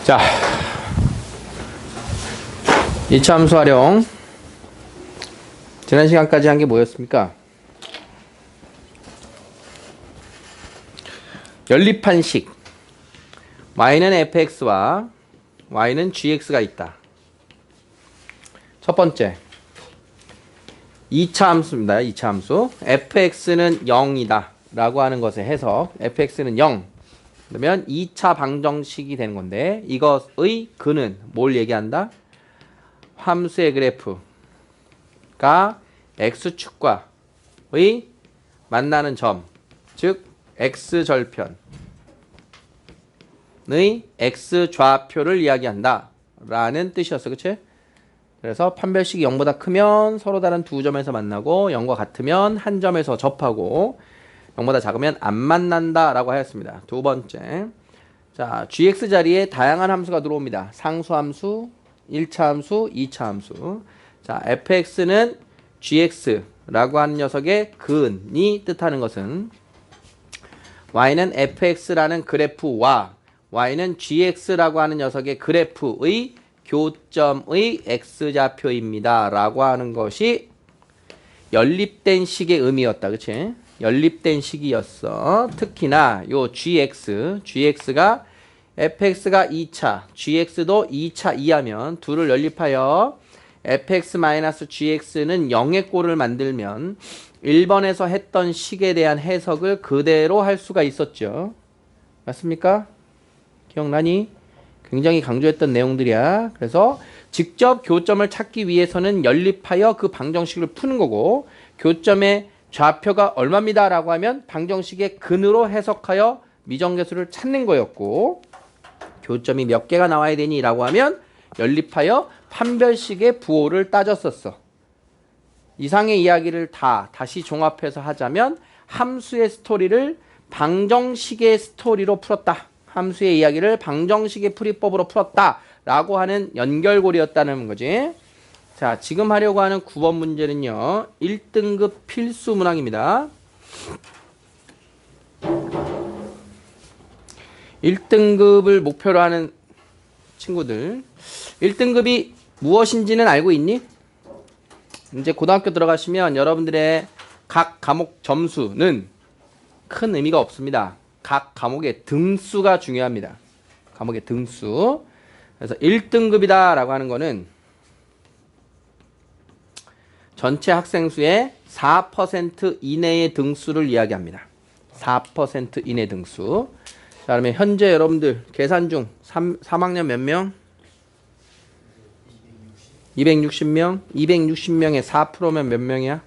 자, 이차 함수 활용. 지난 시간까지 한 게 뭐였습니까? 연립한 식. y는 fx와 y는 gx가 있다. 첫 번째, 2차 함수입니다. 2차 함수. fx는 0이다 라고 하는 것의 해석. fx는 0. 그러면 2차 방정식이 되는 건데, 이것의 근은 뭘 얘기한다? 함수의 그래프가 x축과의 만나는 점, 즉 x절편의 x좌표를 이야기한다 라는 뜻이었어. 그치? 그래서 판별식이 0보다 크면 서로 다른 두 점에서 만나고 0과 같으면 한 점에서 접하고 0보다 작으면 안 만난다 라고 하였습니다. 두 번째, 자, gx 자리에 다양한 함수가 들어옵니다. 상수함수, 1차 함수, 2차 함수. 자, fx는 gx라고 하는 녀석의 근이 뜻하는 것은 y는 fx라는 그래프와 y는 gx라고 하는 녀석의 그래프의 교점의 x좌표입니다 라고 하는 것이 연립된 식의 의미였다. 그치? 연립된 식이었어. 특히나 요 gx가 fx가 2차, gx도 2차 이하면 둘을 연립하여 fx-gx는 0의 꼴을 만들면 1번에서 했던 식에 대한 해석을 그대로 할 수가 있었죠. 맞습니까? 기억나니? 굉장히 강조했던 내용들이야. 그래서 직접 교점을 찾기 위해서는 연립하여 그 방정식을 푸는 거고, 교점의 좌표가 얼마입니다 라고 하면 방정식의 근으로 해석하여 미정계수를 찾는 거였고, 교점이 몇 개가 나와야 되니 라고 하면 연립하여 판별식의 부호를 따졌었어. 이상의 이야기를 다시 종합해서 하자면 함수의 스토리를 방정식의 스토리로 풀었다. 함수의 이야기를 방정식의 풀이법으로 풀었다 라고 하는 연결고리였다는 거지. 자, 지금 하려고 하는 9번 문제는요, 1등급 필수 문항입니다. 1등급을 목표로 하는 친구들, 1등급이 무엇인지는 알고 있니? 이제 고등학교 들어가시면 여러분들의 각 과목 점수는 큰 의미가 없습니다. 각 과목의 등수가 중요합니다. 과목의 등수. 그래서 1등급이다 라고 하는 거는 전체 학생 수의 4% 이내의 등수를 이야기합니다. 4% 이내 등수. 자, 그러면 현재 여러분들 계산 중 3학년 몇 명? 260명? 260명의 4%면 몇 명이야?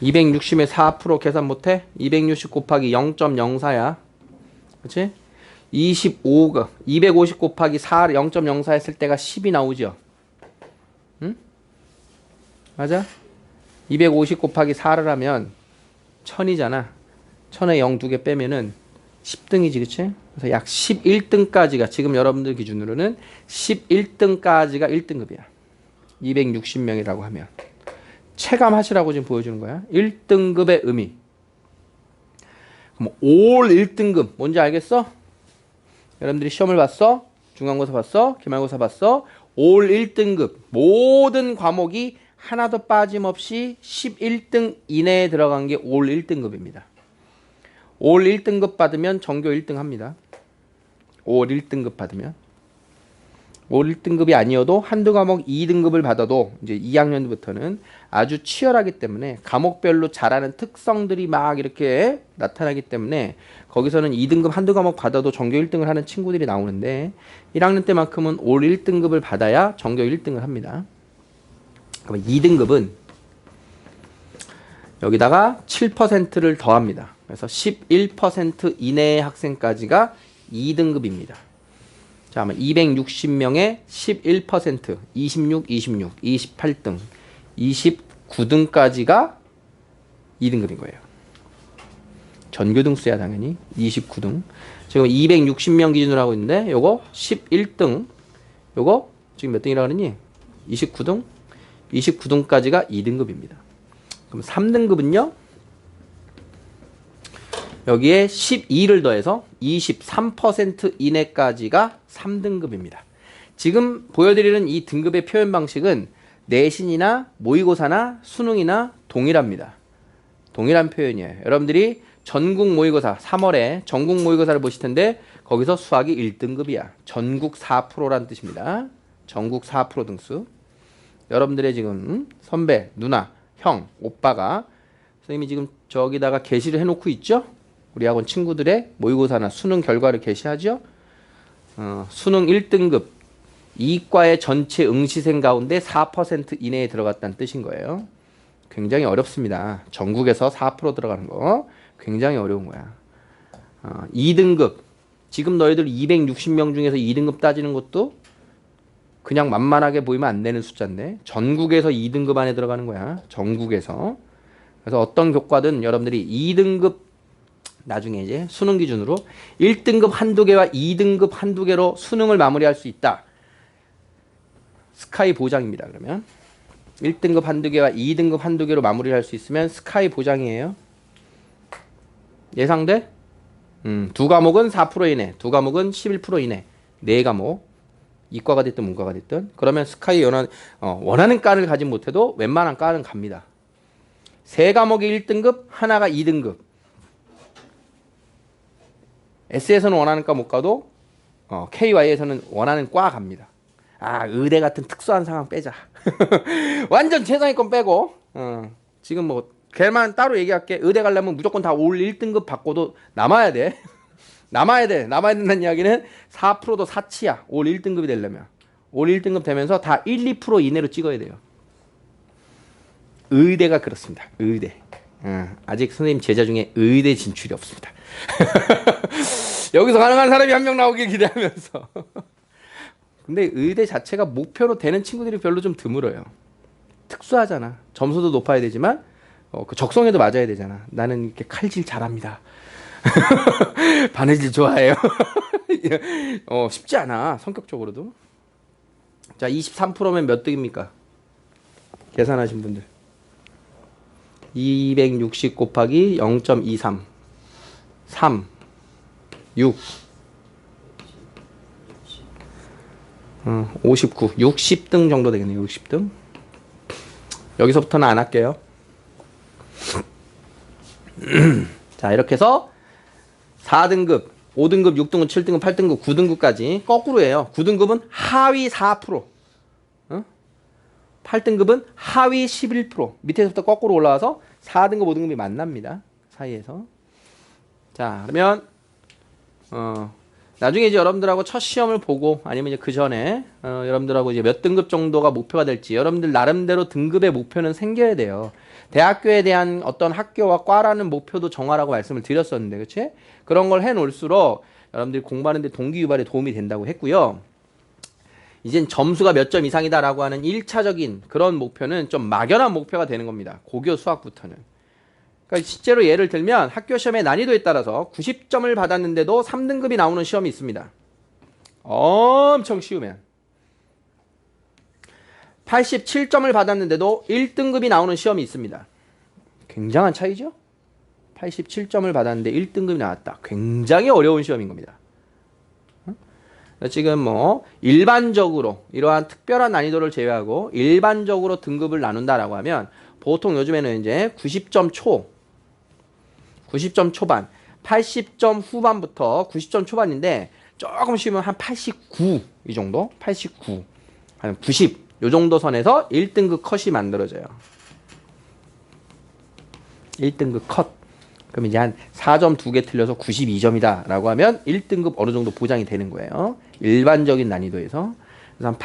260의 4% 계산 못해? 260 곱하기 0.04야. 그치? 25가 250 곱하기 4, 0.04 했을 때가 10이 나오죠. 응? 맞아? 250 곱하기 4를 하면 1000이잖아. 1000에 0 2개 빼면은 10등이지, 그치? 그래서 약 11등까지가, 지금 여러분들 기준으로는 11등까지가 1등급이야. 260명이라고 하면. 체감하시라고 지금 보여주는 거야. 1등급의 의미. 그럼 올 1등급, 뭔지 알겠어? 여러분들이 시험을 봤어? 중간고사 봤어? 기말고사 봤어? 올 1등급, 모든 과목이 하나도 빠짐없이 11등 이내에 들어간 게 올 1등급입니다. 올 1등급 받으면 전교 1등 합니다. 올 1등급 받으면. 올 1등급이 아니어도 한두 과목 2등급을 받아도 이제 2학년부터는 아주 치열하기 때문에 과목별로 잘하는 특성들이 막 이렇게 나타나기 때문에 거기서는 2등급 한두 과목 받아도 전교 1등을 하는 친구들이 나오는데 1학년 때만큼은 올 1등급을 받아야 전교 1등을 합니다. 그럼 2등급은 여기다가 7%를 더합니다. 그래서 11% 이내의 학생까지가 2등급입니다. 자, 260명의 11%, 26, 28등, 29등까지가 2등급인 거예요. 전교등수야 당연히. 29등. 지금 260명 기준으로 하고 있는데 요거 11등, 요거 지금 몇 등이라고 그러니? 29등? 29등까지가 2등급입니다. 그럼 3등급은요? 여기에 12를 더해서 23% 이내까지가 3등급입니다. 지금 보여드리는 이 등급의 표현 방식은 내신이나 모의고사나 수능이나 동일합니다. 동일한 표현이에요. 여러분들이 전국 모의고사 3월에 전국 모의고사를 보실 텐데 거기서 수학이 1등급이야. 전국 4%라는 뜻입니다. 전국 4% 등수. 여러분들의 지금 선배, 누나, 형, 오빠가 선생님이 지금 저기다가 게시를 해놓고 있죠? 우리 학원 친구들의 모의고사나 수능 결과를 게시하죠? 수능 1등급 이과의 전체 응시생 가운데 4% 이내에 들어갔다는 뜻인 거예요. 굉장히 어렵습니다. 전국에서 4% 들어가는 거 굉장히 어려운 거야. 2등급 지금 너희들 260명 중에서 2등급 따지는 것도 그냥 만만하게 보이면 안 되는 숫자인데 전국에서 2등급 안에 들어가는 거야. 전국에서. 그래서 어떤 교과든 여러분들이 2등급 나중에 이제 수능 기준으로 1등급 한두 개와 2등급 한두 개로 수능을 마무리할 수 있다. 스카이 보장입니다. 그러면 1등급 한두 개와 2등급 한두 개로 마무리할 수 있으면 스카이 보장이에요. 예상돼? 두 과목은 4% 이내, 두 과목은 11% 이내, 네 과목 이과가 됐든 문과가 됐든 그러면 스카이 원하는 과를 가진 못해도 웬만한 과는 갑니다. 세 과목이 1등급, 하나가 2등급. S에서는 원하는 과 못 가도 KY에서는 원하는 과 갑니다. 의대 같은 특수한 상황 빼자. 완전 최상위권 빼고 지금 뭐 걔만 따로 얘기할게. 의대 가려면 무조건 다 올 1등급 받고도 남아야 돼. 남아야 된다는 이야기는 4%도 사치야. 올 1등급이 되려면. 올 1등급 되면서 다 1, 2% 이내로 찍어야 돼요. 의대가 그렇습니다. 의대. 아직 선생님 제자 중에 의대 진출이 없습니다. 여기서 가능한 사람이 한 명 나오길 기대하면서. 근데 의대 자체가 목표로 되는 친구들이 별로 좀 드물어요. 특수하잖아. 점수도 높아야 되지만 그 적성에도 맞아야 되잖아. 나는 이렇게 칼질 잘합니다. 바느질 좋아해요. 쉽지 않아. 성격적으로도. 자, 23%면 몇 등입니까? 계산하신 분들. 260 곱하기 0.23 3 6 59 60등 정도 되겠네요. 60등. 여기서부터는 안 할게요. 자, 이렇게 해서 4등급, 5등급, 6등급, 7등급, 8등급, 9등급까지 거꾸로예요. 9등급은 하위 4%. 8등급은 하위 11%. 밑에서부터 거꾸로 올라와서 4등급, 5등급이 만납니다. 사이에서. 자, 그러면 나중에 이제 여러분들하고 첫 시험을 보고 아니면 이제 그 전에 여러분들하고 이제 몇 등급 정도가 목표가 될지 여러분들 나름대로 등급의 목표는 생겨야 돼요. 대학교에 대한 어떤 학교와 과라는 목표도 정하라고 말씀을 드렸었는데, 그치? 그런 걸 해놓을수록 여러분들이 공부하는데 동기유발에 도움이 된다고 했고요. 이젠 점수가 몇 점 이상이다라고 하는 1차적인 그런 목표는 좀 막연한 목표가 되는 겁니다. 고교 수학부터는. 그러니까 실제로 예를 들면 학교 시험의 난이도에 따라서 90점을 받았는데도 3등급이 나오는 시험이 있습니다. 엄청 쉬우면. 87점을 받았는데도 1등급이 나오는 시험이 있습니다. 굉장한 차이죠? 87점을 받았는데 1등급이 나왔다. 굉장히 어려운 시험인 겁니다. 지금 뭐 일반적으로 이러한 특별한 난이도를 제외하고 일반적으로 등급을 나눈다라고 하면 보통 요즘에는 이제 90점 초반, 80점 후반부터 90점 초반인데 조금 쉬면 한 89 이 정도? 89, 한 90 요 정도 선에서 1등급 컷이 만들어져요. 1등급 컷. 그럼 이제 한 4점 2개 틀려서 92점이다 라고 하면 1등급 어느 정도 보장이 되는 거예요. 일반적인 난이도에서. 그래서 한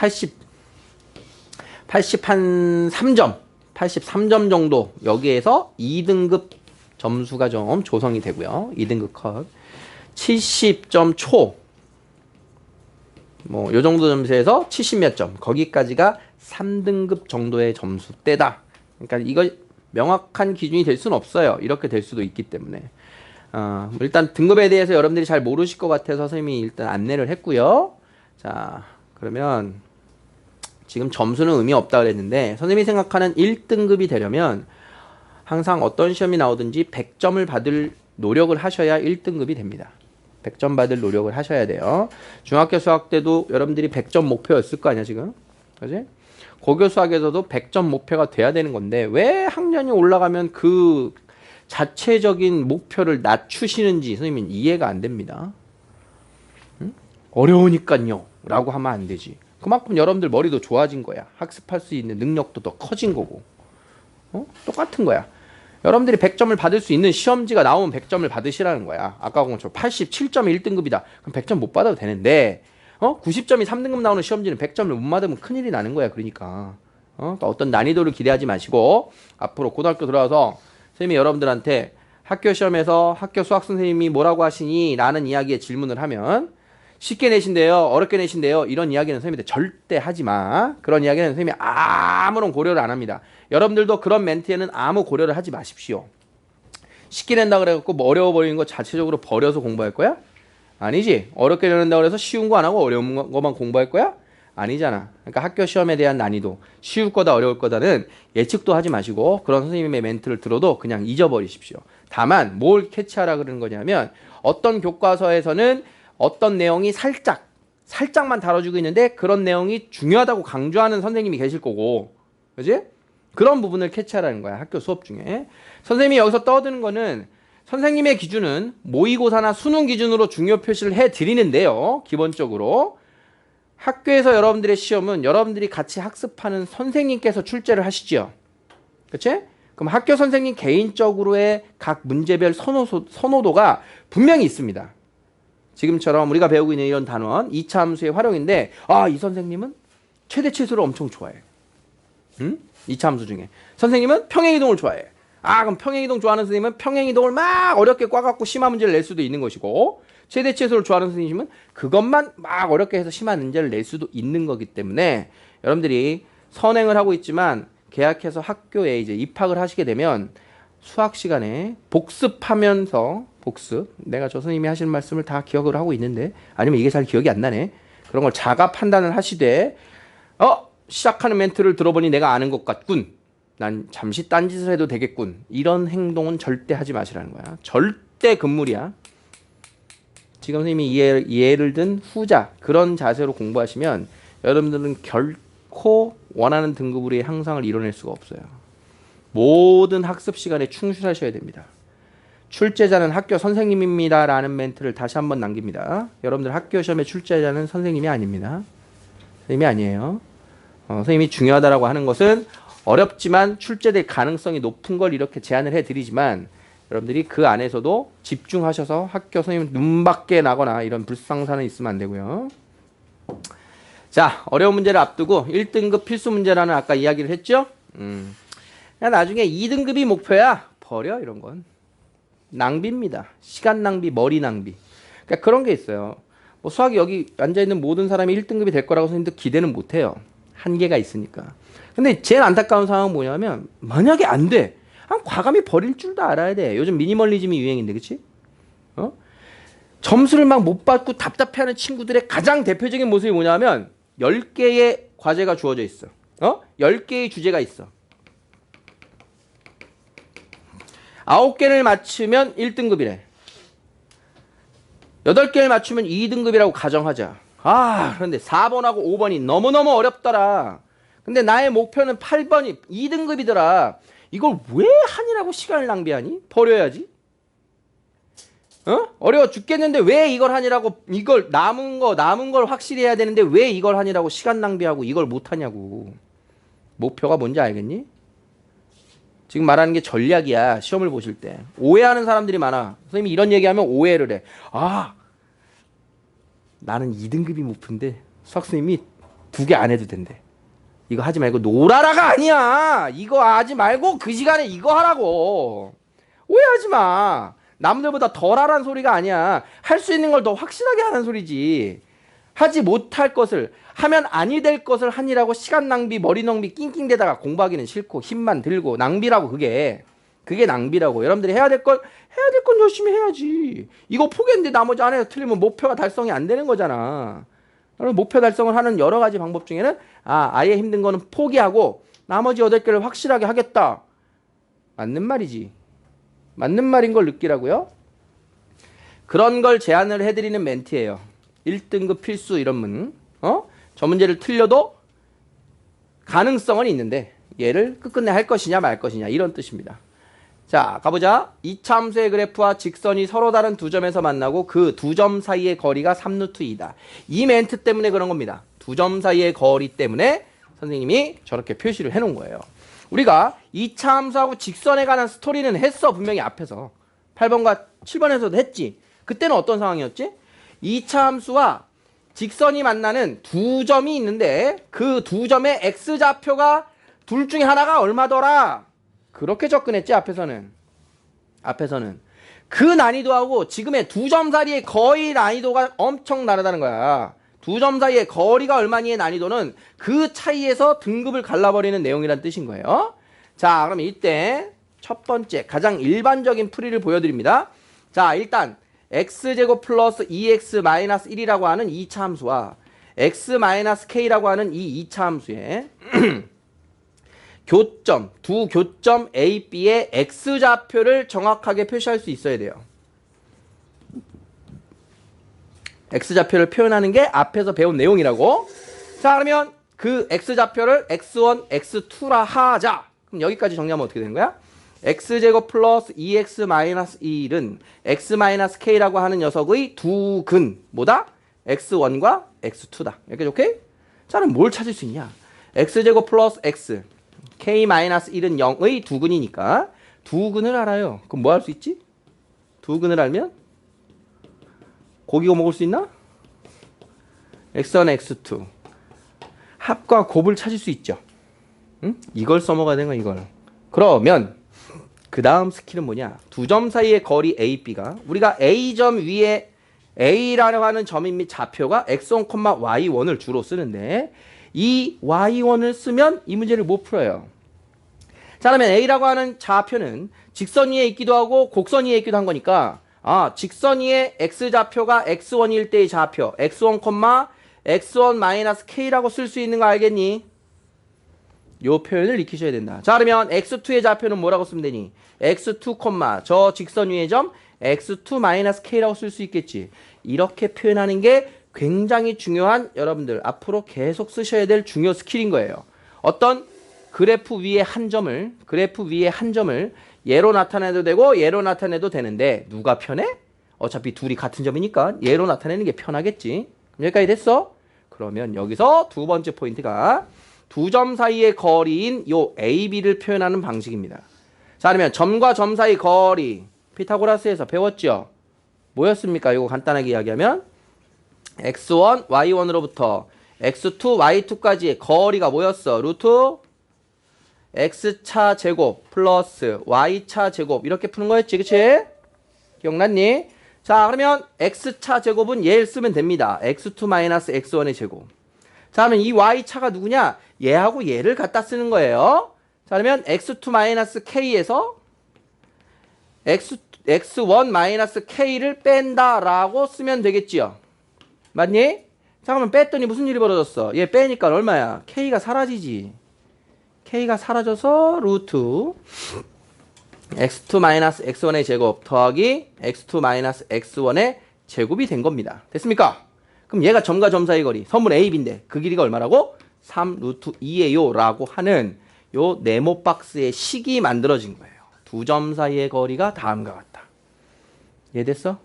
83점 정도 여기에서 2등급 점수가 좀 조성이 되고요. 2등급 컷. 70점 초. 뭐 요 정도 점수에서 70 몇 점. 거기까지가 3등급 정도의 점수대다. 그러니까 이거 명확한 기준이 될 수는 없어요. 이렇게 될 수도 있기 때문에. 일단 등급에 대해서 여러분들이 잘 모르실 것 같아서 선생님이 일단 안내를 했고요. 자, 그러면 지금 점수는 의미 없다 그랬는데 선생님이 생각하는 1등급이 되려면 항상 어떤 시험이 나오든지 100점을 받을 노력을 하셔야 1등급이 됩니다. 100점 받을 노력을 하셔야 돼요. 중학교 수학 때도 여러분들이 100점 목표였을 거 아니야 지금? 그지? 고교 수학에서도 100점 목표가 돼야 되는 건데 왜 학년이 올라가면 그 자체적인 목표를 낮추시는지 선생님은 이해가 안 됩니다. 응? 어려우니까요 라고 하면 안 되지. 그만큼 여러분들 머리도 좋아진 거야. 학습할 수 있는 능력도 더 커진 거고. 똑같은 거야. 여러분들이 100점을 받을 수 있는 시험지가 나오면 100점을 받으시라는 거야. 아까 본 것처럼 87점이 1등급이다. 그럼 100점 못 받아도 되는데 90점이 3등급 나오는 시험지는 100점을 못 받으면 큰일이 나는 거야. 그러니까 그러니까 어떤 난이도를 기대하지 마시고 앞으로 고등학교 들어와서 선생님이 여러분들한테 학교 시험에서 학교 수학 선생님이 뭐라고 하시니? 라는 이야기에 질문을 하면 쉽게 내신대요? 어렵게 내신대요? 이런 이야기는 선생님한테 절대 하지 마. 그런 이야기는 선생님이 아무런 고려를 안 합니다. 여러분들도 그런 멘트에는 아무 고려를 하지 마십시오. 쉽게 낸다 그래갖고 뭐 어려워 버리는 거 자체적으로 버려서 공부할 거야? 아니지. 어렵게 낸다 그래서 쉬운 거 안 하고 어려운 거만 공부할 거야? 아니잖아. 그러니까 학교 시험에 대한 난이도, 쉬울 거다 어려울 거다는 예측도 하지 마시고 그런 선생님의 멘트를 들어도 그냥 잊어버리십시오. 다만 뭘 캐치하라 그러는 거냐면 어떤 교과서에서는 어떤 내용이 살짝만 다뤄주고 있는데 그런 내용이 중요하다고 강조하는 선생님이 계실 거고, 그지? 그런 부분을 캐치하라는 거야, 학교 수업 중에. 선생님이 여기서 떠드는 거는 선생님의 기준은 모의고사나 수능 기준으로 중요 표시를 해드리는데요. 기본적으로 학교에서 여러분들의 시험은 여러분들이 같이 학습하는 선생님께서 출제를 하시죠. 그치? 그럼 학교 선생님 개인적으로의 각 문제별 선호도가 분명히 있습니다. 지금처럼 우리가 배우고 있는 이런 단원 2차 함수의 활용인데 이 선생님은 최대치수를 엄청 좋아해. 응? 2차 함수 중에. 선생님은 평행이동을 좋아해. 그럼 평행이동 좋아하는 선생님은 평행이동을 막 어렵게 꽈갖고 심한 문제를 낼 수도 있는 것이고 최대치수를 좋아하는 선생님은 그것만 막 어렵게 해서 심한 문제를 낼 수도 있는 거기 때문에 여러분들이 선행을 하고 있지만 계약해서 학교에 이제 입학을 하시게 되면 수학 시간에 복습하면서 내가 저 선생님이 하시는 말씀을 다 기억을 하고 있는데 아니면 이게 잘 기억이 안 나네. 그런 걸 자가 판단을 하시되 시작하는 멘트를 들어보니 내가 아는 것 같군. 난 잠시 딴짓을 해도 되겠군. 이런 행동은 절대 하지 마시라는 거야. 절대 금물이야. 지금 선생님이 예를 든 후자 그런 자세로 공부하시면 여러분들은 결코 원하는 등급으로의 향상을 이뤄낼 수가 없어요. 모든 학습 시간에 충실하셔야 됩니다. 출제자는 학교 선생님입니다 라는 멘트를 다시 한번 남깁니다. 여러분들 학교 시험의 출제자는 선생님이 아닙니다. 선생님이 아니에요. 선생님이 중요하다라고 하는 것은 어렵지만 출제될 가능성이 높은 걸 이렇게 제안을 해드리지만 여러분들이 그 안에서도 집중하셔서 학교 선생님 눈밖에 나거나 이런 불상사는 있으면 안 되고요. 자, 어려운 문제를 앞두고 1등급 필수 문제라는 아까 이야기를 했죠? 나중에 2등급이 목표야. 버려 이런 건. 낭비입니다. 시간 낭비, 머리 낭비. 그러니까 그런 게 있어요. 뭐 수학이 여기 앉아있는 모든 사람이 1등급이 될 거라고 선생님도 기대는 못해요. 한계가 있으니까. 근데 제일 안타까운 상황은 뭐냐면 만약에 안 돼. 과감히 버릴 줄도 알아야 돼. 요즘 미니멀리즘이 유행인데 그치? 점수를 막 못 받고 답답해하는 친구들의 가장 대표적인 모습이 뭐냐면 10개의 과제가 주어져 있어. 10개의 주제가 있어. 9개를 맞추면 1등급이래. 8개를 맞추면 2등급이라고 가정하자. 그런데 4번하고 5번이 너무너무 어렵더라. 근데 나의 목표는 8번이 2등급이더라. 이걸 왜 하니라고 시간을 낭비하니? 버려야지. 어려워 죽겠는데 왜 이걸 하니라고, 이걸 남은 걸 확실히 해야 되는데 왜 이걸 하니라고 시간 낭비하고 이걸 못 하냐고. 목표가 뭔지 알겠니? 지금 말하는 게 전략이야. 시험을 보실 때. 오해하는 사람들이 많아. 선생님이 이런 얘기하면 오해를 해. 나는 2등급이 목표인데 수학 선생님이 2개 안 해도 된대. 이거 하지 말고 놀아라가 아니야. 이거 하지 말고 그 시간에 이거 하라고. 오해하지 마. 남들보다 덜 하라는 소리가 아니야. 할 수 있는 걸 더 확실하게 하는 소리지. 하지 못할 것을, 하면 아니 될 것을 하니라고 시간 낭비, 머리 낭비 낑낑대다가 공부하기는 싫고 힘만 들고 낭비라고. 그게 낭비라고. 여러분들이 해야 될 건 열심히 해야지. 이거 포기했는데 나머지 안 해서 틀리면 목표가 달성이 안 되는 거잖아. 목표 달성을 하는 여러 가지 방법 중에는 아예 힘든 거는 포기하고 나머지 8개를 확실하게 하겠다. 맞는 말이지. 맞는 말인 걸 느끼라고요. 그런 걸 제안을 해드리는 멘트예요. 1등급 필수 이런 문. 저 문제를 틀려도 가능성은 있는데 얘를 끝끝내 할 것이냐 말 것이냐 이런 뜻입니다. 자, 가보자. 이차 함수의 그래프와 직선이 서로 다른 두 점에서 만나고 그 두 점 사이의 거리가 3루트 2다. 이 멘트 때문에 그런 겁니다. 두 점 사이의 거리 때문에 선생님이 저렇게 표시를 해놓은 거예요. 우리가 이차 함수하고 직선에 관한 스토리는 했어. 분명히 앞에서. 8번과 7번에서도 했지. 그때는 어떤 상황이었지? 이차 함수와 직선이 만나는 두 점이 있는데 그 두 점의 x좌표가 둘 중에 하나가 얼마더라? 그렇게 접근했지 앞에서는. 그 난이도하고 지금의 두 점 사이의 거리 난이도가 엄청 다르다는 거야. 두 점 사이의 거리가 얼마니의 난이도는 그 차이에서 등급을 갈라버리는 내용이란 뜻인 거예요. 자, 그럼 이때 첫 번째 가장 일반적인 풀이를 보여드립니다. 자, 일단 x제곱 플러스 2x 마이너스 1이라고 하는 2차 함수와 x 마이너스 k라고 하는 이 2차 함수의 교점, 두 교점 A, B의 x좌표를 정확하게 표시할 수 있어야 돼요. x좌표를 표현하는 게 앞에서 배운 내용이라고. 자, 그러면 그 x좌표를 x1, x2라 하자. 그럼 여기까지 정리하면 어떻게 되는 거야? x제곱 플러스 2x 마이너스 1은 x 마이너스 k라고 하는 녀석의 두 근, 뭐다? x1과 x2다. 여기까지 오케이? 자, 그럼 뭘 찾을 수 있냐? x제곱 플러스 x, k 마이너스 1은 0의 두 근이니까 두 근을 알아요. 그럼 뭐 할 수 있지? 두 근을 알면 고기가 먹을 수 있나? x1, x2 합과 곱을 찾을 수 있죠. 응? 이걸 써먹어야 되는 거야, 이걸. 그러면 그 다음 스킬은 뭐냐? 두 점 사이의 거리 A, B가 우리가 A점 위에 A라고 하는 점인 및 좌표가 x1, y1을 주로 쓰는데 이 y1을 쓰면 이 문제를 못 풀어요. 자, 그러면 A라고 하는 좌표는 직선 위에 있기도 하고 곡선 위에 있기도 한 거니까 직선 위에 x좌표가 x1일 때의 좌표 x1, x1 k라고 쓸 수 있는 거 알겠니? 요 표현을 익히셔야 된다. 자, 그러면 x2의 좌표는 뭐라고 쓰면 되니? x2, 저 직선 위의 점 x2 k라고 쓸 수 있겠지. 이렇게 표현하는 게 굉장히 중요한, 여러분들 앞으로 계속 쓰셔야 될 중요 스킬인 거예요. 어떤 그래프 위에 한 점을 얘로 나타내도 되고 얘로 나타내도 되는데 누가 편해? 어차피 둘이 같은 점이니까 얘로 나타내는 게 편하겠지. 그럼 여기까지 됐어? 그러면 여기서 두 번째 포인트가 두 점 사이의 거리인 요 AB를 표현하는 방식입니다. 자, 그러면 점과 점 사이 거리 피타고라스에서 배웠죠? 뭐였습니까? 이거 간단하게 이야기하면 x1, y1으로부터 x2, y2까지의 거리가 뭐였어? 루트 x차 제곱 플러스 y차 제곱 이렇게 푸는 거였지, 그치? 기억났니? 자, 그러면 x차 제곱은 얘를 쓰면 됩니다. x2 마이너스 x1의 제곱. 자, 그러면 이 y차가 누구냐? 얘하고 얘를 갖다 쓰는 거예요. 자, 그러면 x2 마이너스 k에서 x1 마이너스 k를 뺀다라고 쓰면 되겠지요. 맞니? 자, 그러면 뺐더니 무슨 일이 벌어졌어? 얘 빼니까 얼마야? k가 사라지지. k가 사라져서 루트 x2 마이너스 x1의 제곱 더하기 x2 마이너스 x1의 제곱이 된 겁니다. 됐습니까? 그럼 얘가 점과 점 사이 거리 선분 AB인데 그 길이가 얼마라고? 3 루트 2예요 라고 하는 요 네모 박스의 식이 만들어진 거예요. 두 점 사이의 거리가 다음과 같다. 이해됐어?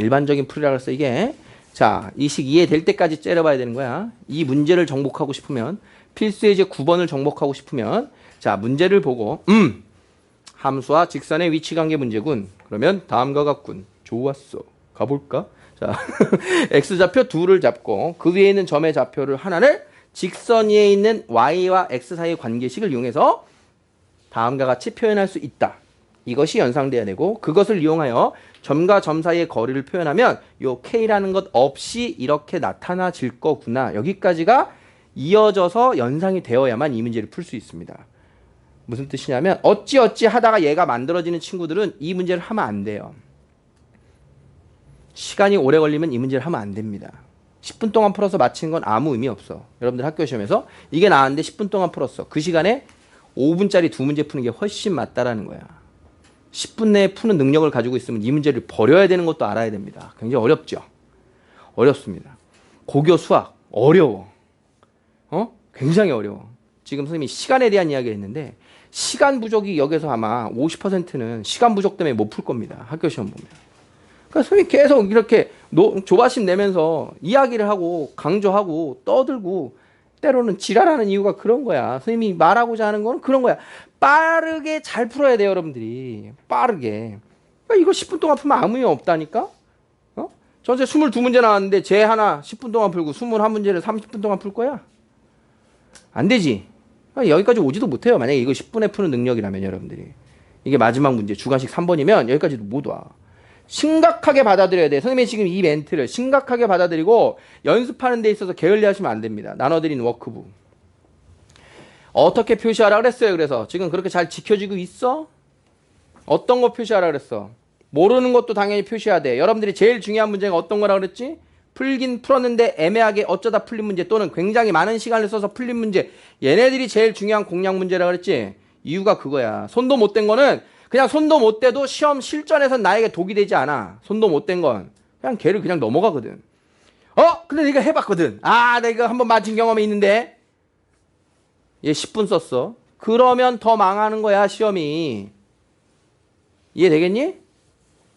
일반적인 풀이라서 이게. 자, 이 식 이해될 때까지 째려봐야 되는 거야. 이 문제를 정복하고 싶으면, 필수 예제 9번을 정복하고 싶으면, 자, 문제를 보고 함수와 직선의 위치관계 문제군. 그러면 다음과 같군. 좋았어. 가볼까? 자, x좌표 2를 잡고 그 위에 있는 점의 좌표를 하나를 직선 위에 있는 y와 x 사이의 관계식을 이용해서 다음과 같이 표현할 수 있다. 이것이 연상돼야 되고, 그것을 이용하여 점과 점 사이의 거리를 표현하면 요 k라는 것 없이 이렇게 나타나질 거구나. 여기까지가 이어져서 연상이 되어야만 이 문제를 풀 수 있습니다. 무슨 뜻이냐면 어찌어찌 하다가 얘가 만들어지는 친구들은 이 문제를 하면 안 돼요. 시간이 오래 걸리면 이 문제를 하면 안 됩니다. 10분 동안 풀어서 마치는 건 아무 의미 없어. 여러분들 학교 시험에서 이게 나왔는데 10분 동안 풀었어. 그 시간에 5분짜리 두 문제 푸는 게 훨씬 맞다라는 거야. 10분 내에 푸는 능력을 가지고 있으면 이 문제를 버려야 되는 것도 알아야 됩니다. 굉장히 어렵죠. 어렵습니다. 고교 수학 어려워. 굉장히 어려워. 지금 선생님이 시간에 대한 이야기를 했는데 시간 부족이 여기서 아마 50%는 시간 부족 때문에 못 풀 겁니다. 학교 시험 보면. 그러니까 선생님이 계속 이렇게 조바심 내면서 이야기를 하고 강조하고 떠들고 때로는 지랄하는 이유가 그런 거야. 선생님이 말하고자 하는 건 그런 거야. 빠르게 잘 풀어야 돼요, 여러분들이. 빠르게. 그러니까 이거 10분 동안 풀면 아무 의미 없다니까? 전체 22문제 나왔는데 쟤 하나 10분 동안 풀고 21문제를 30분 동안 풀 거야? 안 되지. 여기까지 오지도 못해요. 만약에 이거 10분에 푸는 능력이라면 여러분들이. 이게 마지막 문제 주관식 3번이면 여기까지도 못 와. 심각하게 받아들여야 돼. 선생님이 지금 이 멘트를 심각하게 받아들이고 연습하는 데 있어서 게을리하시면 안 됩니다. 나눠드린 워크북. 어떻게 표시하라 그랬어요. 그래서 지금 그렇게 잘 지켜지고 있어? 어떤 거 표시하라 그랬어? 모르는 것도 당연히 표시해야 돼. 여러분들이 제일 중요한 문제가 어떤 거라 그랬지? 풀긴 풀었는데 애매하게 어쩌다 풀린 문제 또는 굉장히 많은 시간을 써서 풀린 문제. 얘네들이 제일 중요한 공략 문제라 그랬지? 이유가 그거야. 손도 못 댄 거는 그냥 손도 못 대도 시험 실전에선 나에게 독이 되지 않아. 손도 못 댄 건. 그냥 걔를 그냥 넘어가거든. 근데 내가 해봤거든. 내가 이거 한번 맞힌 경험이 있는데. 얘 10분 썼어. 그러면 더 망하는 거야, 시험이. 이해되겠니?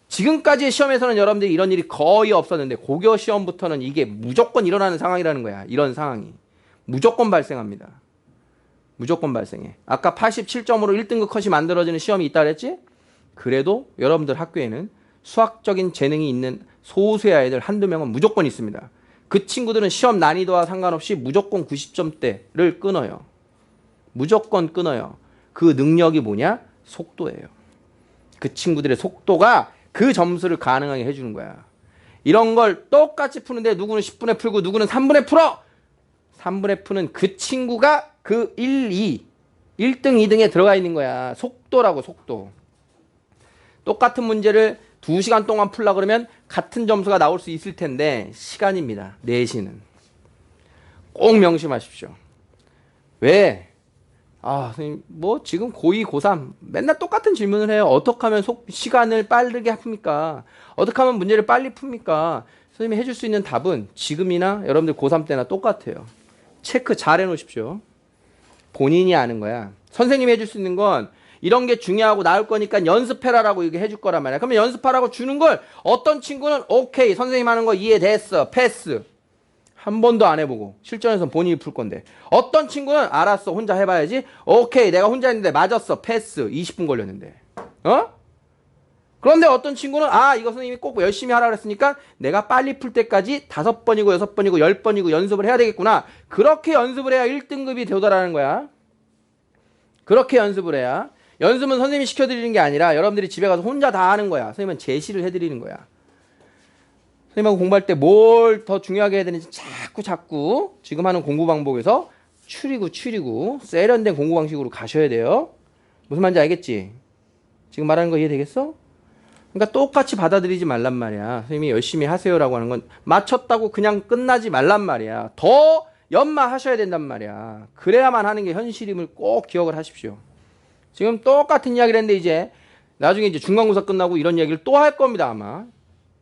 지금까지의 시험에서는 여러분들이 이런 일이 거의 없었는데 고교 시험부터는 이게 무조건 일어나는 상황이라는 거야. 이런 상황이. 무조건 발생합니다. 무조건 발생해. 아까 87점으로 1등급 컷이 만들어지는 시험이 있다 그랬지? 그래도 여러분들 학교에는 수학적인 재능이 있는 소수의 아이들 한두 명은 무조건 있습니다. 그 친구들은 시험 난이도와 상관없이 무조건 90점대를 끊어요. 무조건 끊어요. 그 능력이 뭐냐? 속도예요. 그 친구들의 속도가 그 점수를 가능하게 해주는 거야. 이런 걸 똑같이 푸는데 누구는 10분에 풀고 누구는 3분에 풀어. 3분에 푸는 그 친구가 그 1, 1등, 2등에 들어가 있는 거야. 속도라고, 속도. 똑같은 문제를 2시간 동안 풀라 그러면 같은 점수가 나올 수 있을 텐데 시간입니다. 내신은. 꼭 명심하십시오. 왜? 선생님, 지금 고2, 고3 맨날 똑같은 질문을 해요. 어떻게 하면 시간을 빠르게 풉니까? 어떻게 하면 문제를 빨리 풉니까? 선생님이 해줄 수 있는 답은 지금이나 여러분들 고3 때나 똑같아요. 체크 잘 해놓으십시오. 본인이 아는 거야. 선생님이 해줄 수 있는 건 이런 게 중요하고 나올 거니까 연습해라라고 이게 해줄 거란 말이야. 그러면 연습하라고 주는 걸 어떤 친구는 오케이, 선생님 하는 거 이해됐어, 패스. 한 번도 안 해보고 실전에서 본인이 풀 건데 어떤 친구는 알았어, 혼자 해봐야지. 오케이, 내가 혼자 했는데 맞았어, 패스. 20분 걸렸는데. 그런데 어떤 친구는 이거 선생님이 꼭 열심히 하라 그랬으니까 내가 빨리 풀 때까지 5번이고 6번이고 10번이고 연습을 해야 되겠구나. 그렇게 연습을 해야 1등급이 되더라는 거야. 그렇게 연습을 해야. 연습은 선생님이 시켜드리는 게 아니라 여러분들이 집에 가서 혼자 다 하는 거야. 선생님은 제시를 해드리는 거야. 선생님하고 공부할 때 뭘 더 중요하게 해야 되는지 자꾸 지금 하는 공부 방법에서 추리고 세련된 공부 방식으로 가셔야 돼요. 무슨 말인지 알겠지? 지금 말하는 거 이해되겠어? 그러니까 똑같이 받아들이지 말란 말이야. 선생님이 열심히 하세요라고 하는 건 맞췄다고 그냥 끝나지 말란 말이야. 더 연마하셔야 된단 말이야. 그래야만 하는 게 현실임을 꼭 기억을 하십시오. 지금 똑같은 이야기를 했는데 이제 나중에 이제 중간고사 끝나고 이런 이야기를 또 할 겁니다, 아마.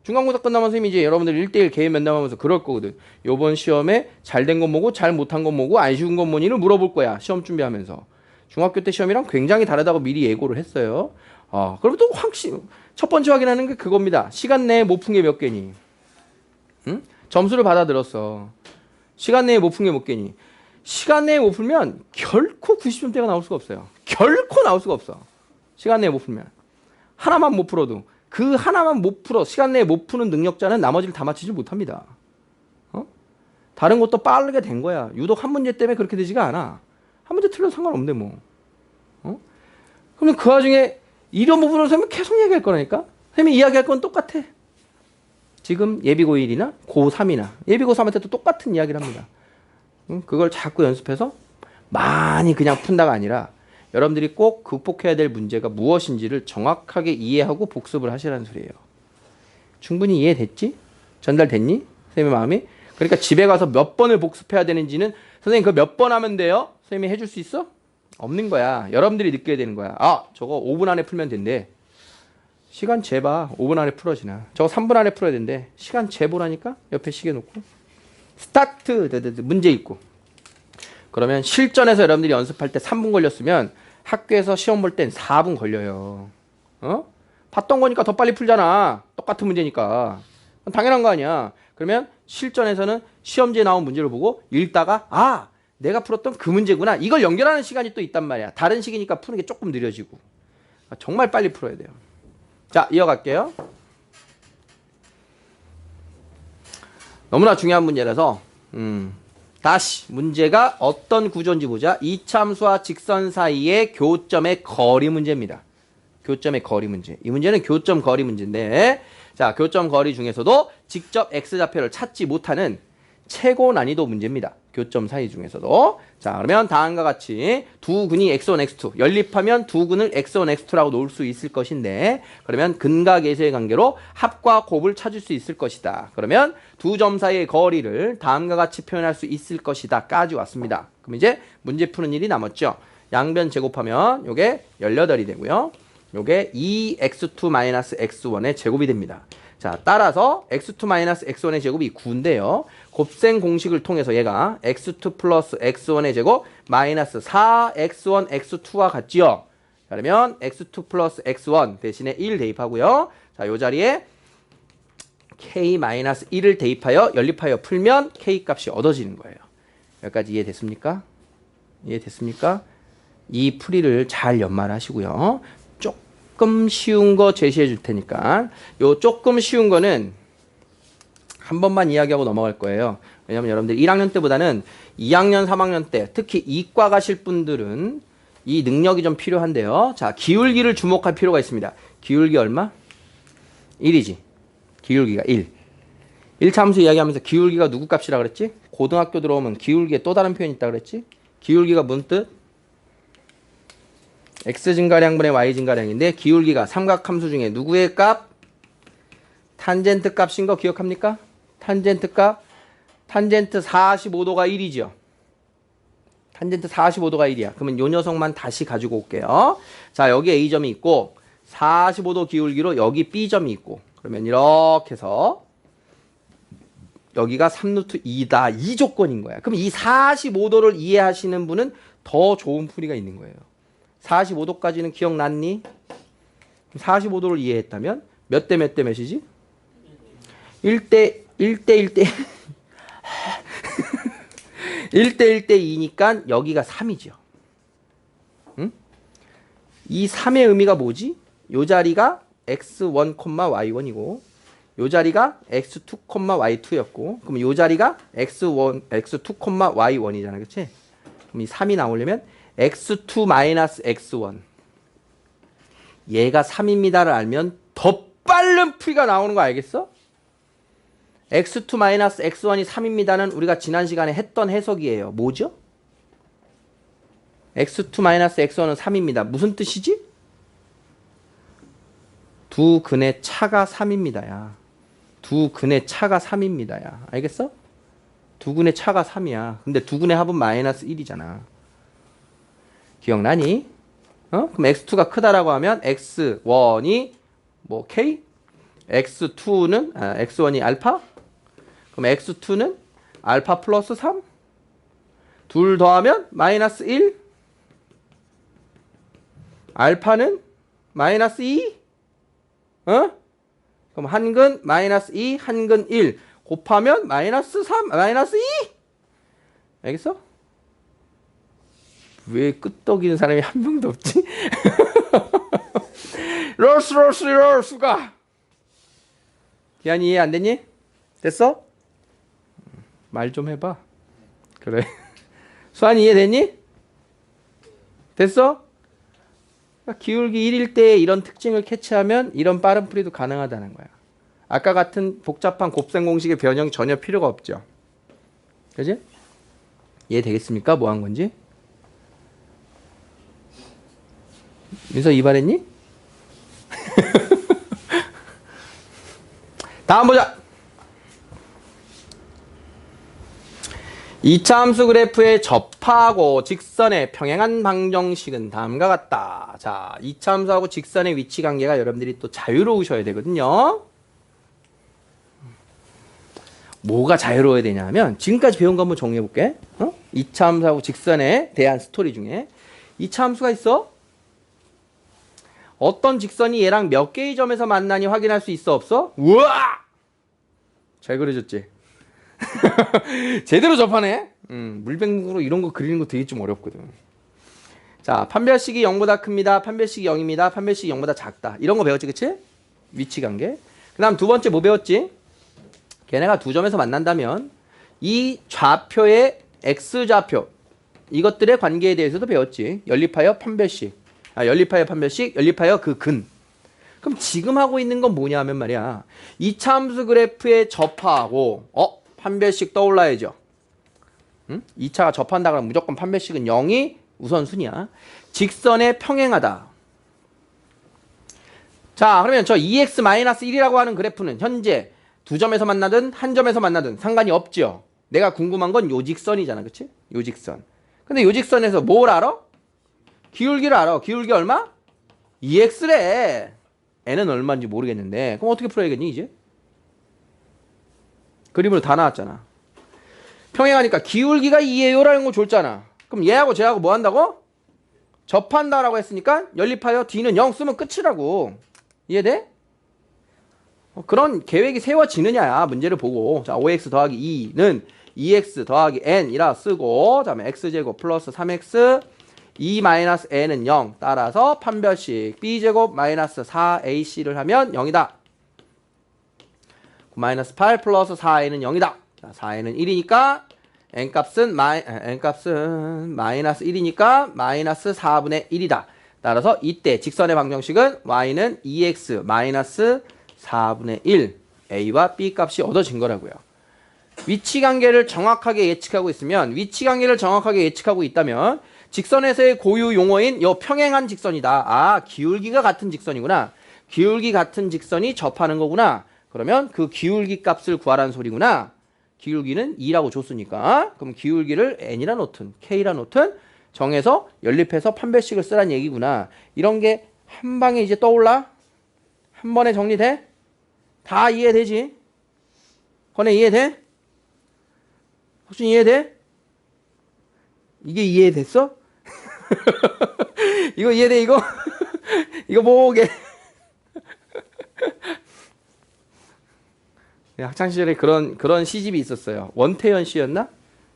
중간고사 끝나면 선생님이 이제 여러분들 1대1 개인 면담하면서 그럴 거거든. 요번 시험에 잘 된 건 뭐고 잘 못한 건 뭐고 안 쉬운 건 뭐니를 물어볼 거야. 시험 준비하면서. 중학교 때 시험이랑 굉장히 다르다고 미리 예고를 했어요. 그럼 또 첫 번째 확인하는 게 그겁니다. 시간 내에 못 푼 게 몇 개니? 응? 점수를 받아들었어. 시간 내에 못 푼 게 몇 개니? 시간 내에 못 풀면 결코 90점대가 나올 수가 없어요. 결코 나올 수가 없어. 시간 내에 못 풀면. 하나만 못 풀어도 그 하나만 못 풀어 시간 내에 못 푸는 능력자는 나머지를 다 맞히지 못합니다. 다른 것도 빠르게 된 거야. 유독 한 문제 때문에 그렇게 되지가 않아. 한 문제 틀려도 상관없는데 뭐. 그러면 그 와중에 이런 부분을 선생님이 계속 얘기할 거라니까. 선생님이 이야기할 건 똑같아. 지금 예비 고1이나 고3이나 예비 고3한테도 똑같은 이야기를 합니다. 그걸 자꾸 연습해서 많이 그냥 푼다가 아니라 여러분들이 꼭 극복해야 될 문제가 무엇인지를 정확하게 이해하고 복습을 하시라는 소리예요. 충분히 이해됐지? 전달됐니? 선생님의 마음이? 그러니까 집에 가서 몇 번을 복습해야 되는지는 선생님 그 몇 번 하면 돼요? 선생님이 해줄 수 있어? 없는 거야. 여러분들이 느껴야 되는 거야. 저거 5분 안에 풀면 된대. 시간 재봐. 5분 안에 풀어지나. 저거 3분 안에 풀어야 된대. 시간 재보라니까? 옆에 시계 놓고. 스타트. 문제 있고. 그러면 실전에서 여러분들이 연습할 때 3분 걸렸으면 학교에서 시험 볼 땐 4분 걸려요. 봤던 거니까 더 빨리 풀잖아. 똑같은 문제니까. 당연한 거 아니야. 그러면 실전에서는 시험지에 나온 문제를 보고 읽다가 내가 풀었던 그 문제구나. 이걸 연결하는 시간이 또 있단 말이야. 다른 식이니까 푸는 게 조금 느려지고. 정말 빨리 풀어야 돼요. 자, 이어갈게요. 너무나 중요한 문제라서 다시 문제가 어떤 구조인지 보자. 이참수와 직선 사이의 교점의 거리 문제입니다. 교점의 거리 문제. 이 문제는 교점 거리 문제인데, 자, 교점 거리 중에서도 직접 x좌표를 찾지 못하는 최고 난이도 문제입니다. 교점 사이 중에서도. 자, 그러면 다음과 같이 두 근이 x1, x2 연립하면 두 근을 x1, x2라고 놓을 수 있을 것인데, 그러면 근과 계수의 관계로 합과 곱을 찾을 수 있을 것이다. 그러면 두 점 사이의 거리를 다음과 같이 표현할 수 있을 것이다 까지 왔습니다. 그럼 이제 문제 푸는 일이 남았죠. 양변 제곱하면 요게 18이 되고요. 요게 2x2-x1의 제곱이 됩니다. 자, 따라서 x2-x1의 제곱이 9인데요. 곱셈 공식을 통해서 얘가 x2 플러스 x1의 제곱 마이너스 4x1, x2와 같지요. 자, 그러면 x2 플러스 x1 대신에 1 대입하고요. 자, 요 자리에 k-1을 대입하여 연립하여 풀면 k 값이 얻어지는 거예요. 여기까지 이해됐습니까? 이해됐습니까? 이 풀이를 잘 연말하시고요. 조금 쉬운 거 제시해 줄 테니까 요 조금 쉬운 거는 한 번만 이야기하고 넘어갈 거예요. 왜냐면 여러분들 1학년 때보다는 2학년, 3학년 때 특히 이과 가실 분들은 이 능력이 좀 필요한데요. 자, 기울기를 주목할 필요가 있습니다. 기울기 얼마? 1이지. 기울기가 1. 1참수 이야기하면서 기울기가 누구 값이라 그랬지? 고등학교 들어오면 기울기에 또 다른 표현이 있다 그랬지? 기울기가 뭔 뜻? x 증가량분의 y 증가량인데 기울기가 삼각함수 중에 누구의 값? 탄젠트 값인 거 기억합니까? 탄젠트 값. 탄젠트 45도가 1이죠. 탄젠트 45도가 1이야. 그러면 요 녀석만 다시 가지고 올게요. 자, 여기 A점이 있고 45도 기울기로 여기 B점이 있고, 그러면 이렇게 해서 여기가 3루트 2다. 이 조건인 거야. 그럼 이 45도를 이해하시는 분은 더 좋은 풀이가 있는 거예요. 45도까지는 기억났니? 45도를 이해했다면 몇 대 몇 대 몇이지? 1대 1대 1대 2니까 여기가 3이죠. 응? 이 3의 의미가 뭐지? 요 자리가 x1, y1이고 요 자리가 x2, y2였고, 그럼 요 자리가 x1, x2, y1이잖아. 그치? 그럼 이 3이 나오려면 x2-x1 얘가 3입니다를 알면 더 빠른 풀이가 나오는 거 알겠어? x2-x1이 3입니다는 우리가 지난 시간에 했던 해석이에요. 뭐죠? x2-x1은 3입니다. 무슨 뜻이지? 두 근의 차가 3입니다야. 두 근의 차가 3입니다야. 알겠어? 두 근의 차가 3이야. 근데 두 근의 합은 마이너스 1이잖아. 기억나니? 그럼 x2가 크다라고 하면 x1이 뭐 k? x2는 x1이 알파? 그럼 x2는 알파 플러스 3? 둘 더하면 마이너스 1? 알파는 마이너스 2? 그럼 한 근 마이너스 2, 한 근 1 곱하면 마이너스 3, 마이너스 2? 알겠어? 왜 끄떡이는 사람이 한 명도 없지? 롤수가 기한이 이해 안 됐니? 됐어? 말 좀 해봐. 그래. 수환이 이해됐니? 됐어? 기울기 1일 때 이런 특징을 캐치하면 이런 빠른 풀이도 가능하다는 거야. 아까 같은 복잡한 곱셈 공식의 변형이 전혀 필요가 없죠. 그지? 이해되겠습니까? 뭐 한 건지? 민서 이발했니? 다음 보자. 2차 함수 그래프의 접하고 직선의 평행한 방정식은 다음과 같다. 자, 2차 함수하고 직선의 위치 관계가 여러분들이 또 자유로우셔야 되거든요. 뭐가 자유로워야 되냐면 지금까지 배운 거 한번 정리해 볼게. 2차 함수하고 직선에 대한 스토리 중에 2차 함수가 있어? 어떤 직선이 얘랑 몇 개의 점에서 만나니 확인할 수 있어 없어? 우와! 잘 그려졌지? 제대로 접하네. 물백목으로 이런 거 그리는 거 되게 좀 어렵거든. 자, 판별식이 0보다 큽니다. 판별식이 0입니다. 판별식이 0보다 작다. 이런 거 배웠지, 그치? 위치 관계. 그 다음 두 번째 뭐 배웠지? 걔네가 두 점에서 만난다면 이 좌표의 x좌표 이것들의 관계에 대해서도 배웠지. 연립하여 판별식. 연립하여 판별식, 연립하여 그 근. 그럼 지금 하고 있는 건 뭐냐 하면 말이야. 2차 함수 그래프에 접하고 판별식 떠올라야죠. 2차가 접한다 그러면 무조건 판별식은 0이 우선순위야. 직선에 평행하다. 자, 그러면 저 2x-1이라고 하는 그래프는 현재 두 점에서 만나든 한 점에서 만나든 상관이 없죠. 내가 궁금한 건 요 직선이잖아. 그치? 요 직선. 근데 요 직선에서 뭘 알아? 기울기를 알아. 기울기 얼마? 2x래. n은 얼마인지 모르겠는데 그럼 어떻게 풀어야겠니 이제? 그림으로 다 나왔잖아. 평행하니까 기울기가 2예요 라는 거 줬잖아. 그럼 얘하고 쟤하고 뭐 한다고? 접한다라고 했으니까 연립하여 d는 0 쓰면 끝이라고. 이해돼? 그런 계획이 세워지느냐야 문제를 보고. 자, 5x 더하기 2는 2x 더하기 n이라 쓰고, 자, x제곱 플러스 3x 2 마이너스 n은 0 따라서 판별식 b제곱 마이너스 4ac를 하면 0이다. 마이너스 8 플러스 4a는 0이다. 자, 4a는 1이니까 n값은 마이너스 1이니까 마이너스 4분의 1이다. 따라서 이때 직선의 방정식은 y는 2x 마이너스 4분의 1 a와 b 값이 얻어진 거라고요. 위치관계를 정확하게 예측하고 있으면, 위치관계를 정확하게 예측하고 있다면 직선에서의 고유 용어인 요 평행한 직선이다. 아, 기울기가 같은 직선이구나. 기울기 같은 직선이 접하는 거구나. 그러면 그 기울기 값을 구하라는 소리구나. 기울기는 2라고 줬으니까. 그럼 기울기를 n이라 놓든 k라 놓든 정해서 연립해서 판별식을 쓰란 얘기구나. 이런 게 한 방에 이제 떠올라? 한 번에 정리돼? 다 이해되지? 권해 이해돼? 혹시 이해돼? 이게 이해됐어? 이거 이해돼 이거? 이거 보게. 학창시절에 그런 시집이 있었어요. 원태현 씨였나?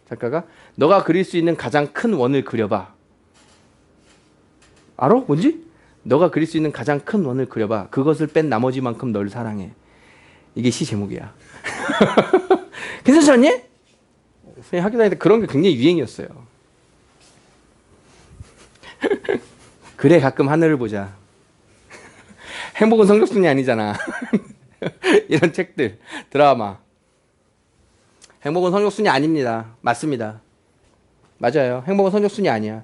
작가가? 너가 그릴 수 있는 가장 큰 원을 그려봐. 알아? 뭔지? 너가 그릴 수 있는 가장 큰 원을 그려봐. 그것을 뺀 나머지만큼 널 사랑해. 이게 시 제목이야. 괜찮지 않니? 선생님 학교 다닐 때 그런 게 굉장히 유행이었어요. 그래 가끔 하늘을 보자. 행복은 성적순이 아니잖아. 이런 책들, 드라마. 행복은 성적순이 아닙니다. 맞습니다. 맞아요. 행복은 성적순이 아니야.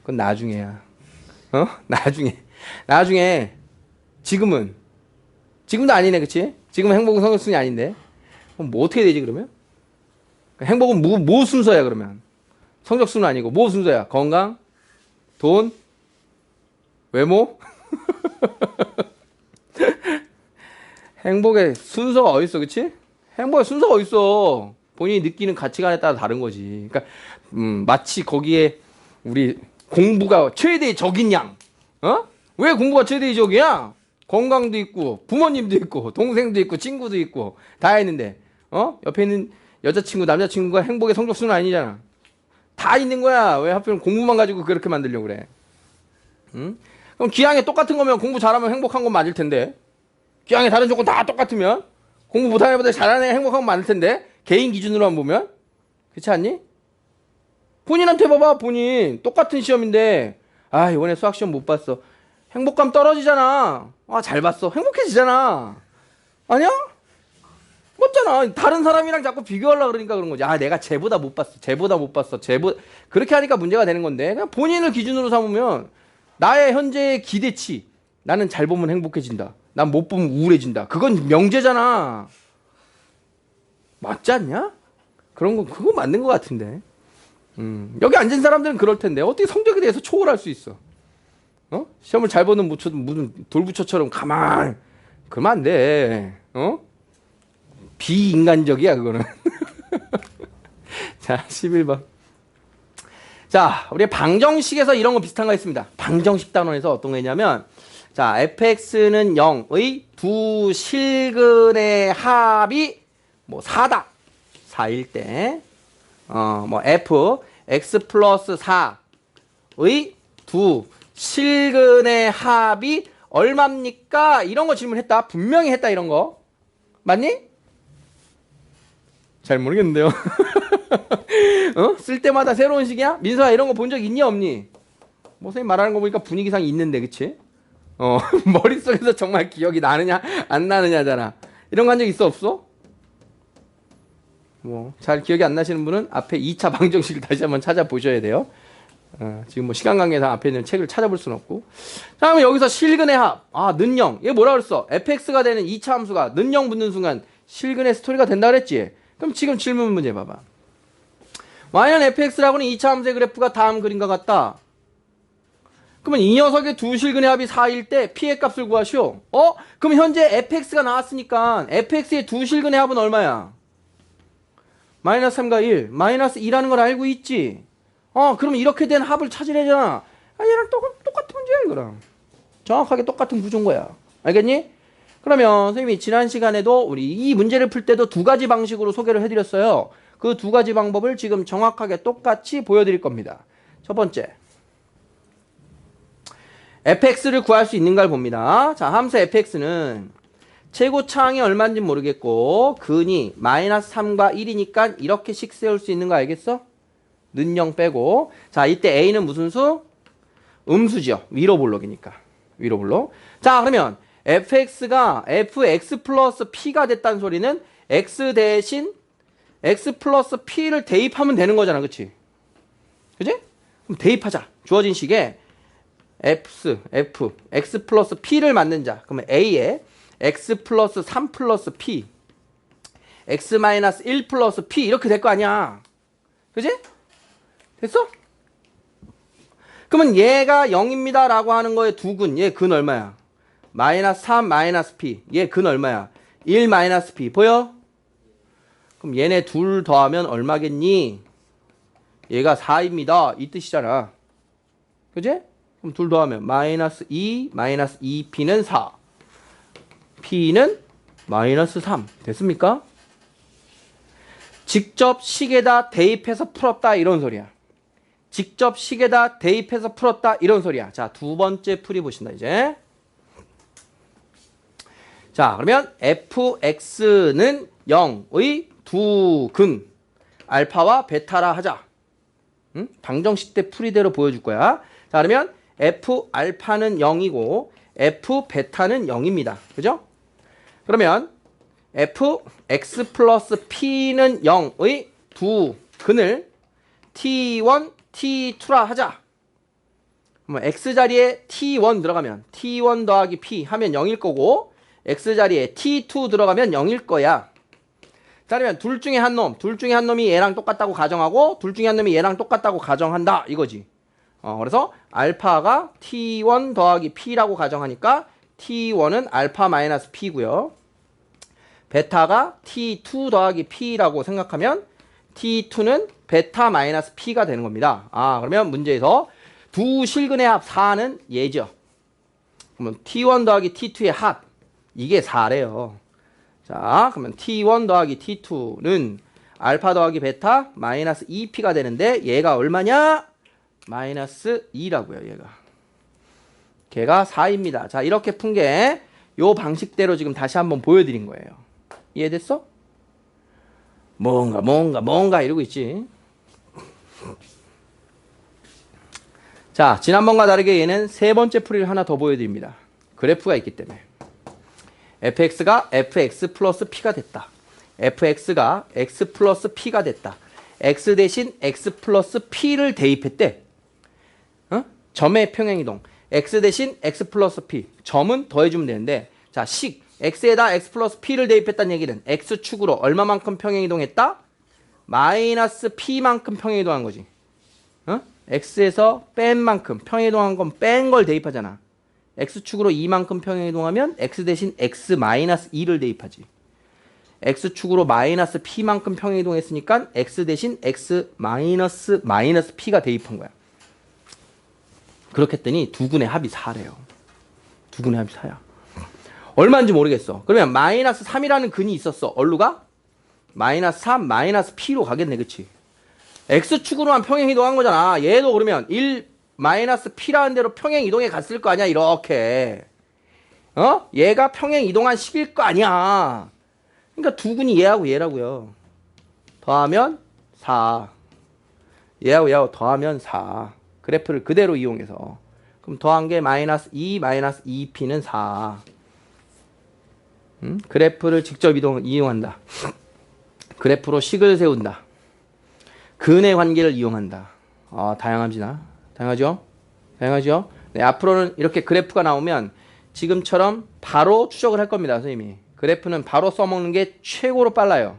그건 나중에야. 나중에. 지금도 아니네, 그치? 지금은 행복은 성적순이 아닌데. 그럼 뭐 어떻게 되지, 그러면? 행복은 뭐 순서야, 그러면? 성적순은 아니고, 뭐 순서야? 건강? 돈? 외모? 행복의 순서가 어딨어, 그치? 행복의 순서가 어딨어? 본인이 느끼는 가치관에 따라 다른 거지. 그러니까, 마치 거기에 우리 공부가 최대의 적인 양. 왜 공부가 최대의 적이야? 건강도 있고, 부모님도 있고, 동생도 있고, 친구도 있고, 다 있는데, 옆에 있는 여자친구, 남자친구가 행복의 성적순은 아니잖아. 다 있는 거야. 왜 하필 공부만 가지고 그렇게 만들려고 그래? 응? 그럼 기왕에 똑같은 거면 공부 잘하면 행복한 건 맞을 텐데. 기왕에 다른 조건 다 똑같으면 공부 못하는 애보다 잘하는 애 행복한 건 많을 텐데. 개인 기준으로만 보면. 그렇지 않니? 본인한테 봐봐. 본인 똑같은 시험인데 이번에 수학 시험 못 봤어. 행복감 떨어지잖아. 잘 봤어. 행복해지잖아. 아니야? 맞잖아. 다른 사람이랑 자꾸 비교하려고 그러니까 그런 거지. 내가 쟤보다 못 봤어. 그렇게 하니까 문제가 되는 건데, 그냥 본인을 기준으로 삼으면 나의 현재의 기대치, 나는 잘 보면 행복해진다, 난 못 보면 우울해진다, 그건 명제잖아. 맞지 않냐? 그런 거 그거 맞는 것 같은데. 여기 앉은 사람들은 그럴 텐데 어떻게 성적에 대해서 초월할 수 있어? 어? 시험을 잘 보는 무슨 돌부처처럼 가만 그러면 안 돼. 어? 비인간적이야 그거는. 자, 11번. 자, 우리 방정식에서 이런 거 비슷한 거 있습니다. 방정식 단원에서 어떤 거 있냐면, 자, fx는 0의 두 실근의 합이 뭐 4다. 4일 때, 뭐 f, x 플러스 4의 두 실근의 합이 얼마입니까? 이런 거 질문했다. 분명히 했다, 이런 거. 맞니? 잘 모르겠는데요. 어? 쓸 때마다 새로운 식이야? 민서야 이런 거 본 적 있니 없니? 뭐 선생님 말하는 거 보니까 분위기상 있는데 그치? 머릿속에서 정말 기억이 나느냐 안 나느냐잖아. 이런 거 한 적 있어 없어? 뭐 잘 기억이 안 나시는 분은 앞에 2차 방정식을 다시 한번 찾아보셔야 돼요. 지금 뭐 시간 관계상 앞에 있는 책을 찾아볼 수는 없고. 자, 그러면 여기서 실근의 합. 는 0. 얘 뭐라 그랬어? fx가 되는 2차 함수가 는 0 붙는 순간 실근의 스토리가 된다 그랬지? 그럼 지금 질문 문제 봐봐. y는 fx라고는 2차 함수의 그래프가 다음 그림과 같다. 그러면 이 녀석의 두 실근의 합이 4일 때 p의 값을 구하시오. 그럼 현재 fx가 나왔으니까 fx의 두 실근의 합은 얼마야? 마이너스 3과 1. 마이너스 2라는 걸 알고 있지? 그럼 이렇게 된 합을 찾으려잖아. 얘랑 똑같은 문제야 이거랑. 정확하게 똑같은 구조인 거야. 알겠니? 그러면 선생님이 지난 시간에도 우리 이 문제를 풀 때도 두 가지 방식으로 소개를 해드렸어요. 그 두 가지 방법을 지금 정확하게 똑같이 보여드릴 겁니다. 첫 번째, fx를 구할 수 있는가를 봅니다. 자, 함수 fx는 최고차항이 얼마인지 모르겠고 근이 마이너스 3과 1이니까 이렇게씩 세울 수 있는 거 알겠어? 는 0 빼고. 자, 이때 a는 무슨 수? 음수죠. 위로 볼록이니까. 위로 볼록. 자, 그러면 fx가 fx 플러스 p가 됐다는 소리는 x 대신 x 플러스 p를 대입하면 되는 거잖아. 그치? 그치? 그럼 대입하자. 주어진 식에 x 플러스 p를 맞는 자. 그러면 a에 x 플러스 3 플러스 p, x 마이너스 1 플러스 p 이렇게 될 거 아니야. 그치? 됐어? 그러면 얘가 0입니다 라고 하는 거에 두 근. 얘 근 얼마야? 마이너스 3 마이너스 p. 얘 근 얼마야? 1 마이너스 p. 보여? 그럼 얘네 둘 더하면 얼마겠니? 얘가 4입니다. 이 뜻이잖아. 그치? 그럼 둘 더하면 마이너스 2 마이너스 2p는 4. p는 마이너스 3. 됐습니까? 직접 식에다 대입해서 풀었다 이런 소리야. 직접 식에다 대입해서 풀었다 이런 소리야. 자, 두 번째 풀이 보신다 이제. 자, 그러면 fx는 0의 두 근 알파와 베타라 하자. 방정식 때 풀이대로 보여줄 거야. 자, 그러면 f 알파는 0이고 f 베타는 0입니다. 그죠? 그러면 fx 플러스 p는 0의 두 근을 t1, t2라 하자. 그러면 x자리에 t1 들어가면 t1 더하기 p 하면 0일 거고 x자리에 t2 들어가면 0일 거야. 자, 그러면 둘 중에 한 놈이 얘랑 똑같다고 가정하고 둘 중에 한 놈이 얘랑 똑같다고 가정한다 이거지. 그래서 알파가 t1 더하기 p라고 가정하니까 t1은 알파 마이너스 p고요. 베타가 t2 더하기 p라고 생각하면 t2는 베타 마이너스 p가 되는 겁니다. 그러면 문제에서 두 실근의 합 4는 얘죠. 그러면 t1 더하기 t2의 합 이게 4래요. 자, 그러면 t1 더하기 t2는 알파 더하기 베타 마이너스 2p가 되는데 얘가 얼마냐? 마이너스 2라고요. 걔가 4입니다. 자, 이렇게 푼 게 요 방식대로 지금 다시 한번 보여드린 거예요. 이해됐어? 뭔가 이러고 있지. 자, 지난번과 다르게 얘는 세 번째 풀이를 하나 더 보여드립니다. 그래프가 있기 때문에. fx가 fx 플러스 p가 됐다. fx가 x 플러스 p가 됐다. x 대신 x 플러스 p를 대입했대. 점의 평행이동. x 대신 x 플러스 p. 점은 더해주면 되는데, 자, x에다 x 플러스 p를 대입했다는 얘기는 x축으로 얼마만큼 평행이동했다? 마이너스 P만큼 평행이동한 거지. 어? X에서 뺀 만큼 평행이동한 건 뺀 걸 대입하잖아. X축으로 2만큼 평행이동하면 X 대신 X 마이너스 2를 대입하지. X축으로 마이너스 P만큼 평행이동했으니까 X 대신 X 마이너스 P가 대입한 거야. 그렇게 했더니 두근의 합이 4래요. 두근의 합이 4야. 얼마인지 모르겠어. 그러면 마이너스 3이라는 근이 있었어. 얼루가? 마이너스 3, 마이너스 P로 가겠네. 그치? X축으로만 평행이동한 거잖아. 얘도 그러면 1 마이너스 P라는 대로 평행이동해 갔을 거 아니야. 이렇게. 어? 얘가 평행이동한 식일 거 아니야. 그러니까 두근이 얘하고 얘라고요. 더하면 4. 얘하고 얘하고 더하면 4. 그래프를 그대로 이용해서. 그럼 더한 게 마이너스 2, 마이너스 2P는 4. 그래프를 직접 이용한다. 그래프로 식을 세운다. 근의 관계를 이용한다. 다양하죠? 다양하죠? 네, 앞으로는 이렇게 그래프가 나오면 지금처럼 바로 추적을 할 겁니다. 선생님이. 그래프는 바로 써먹는 게 최고로 빨라요.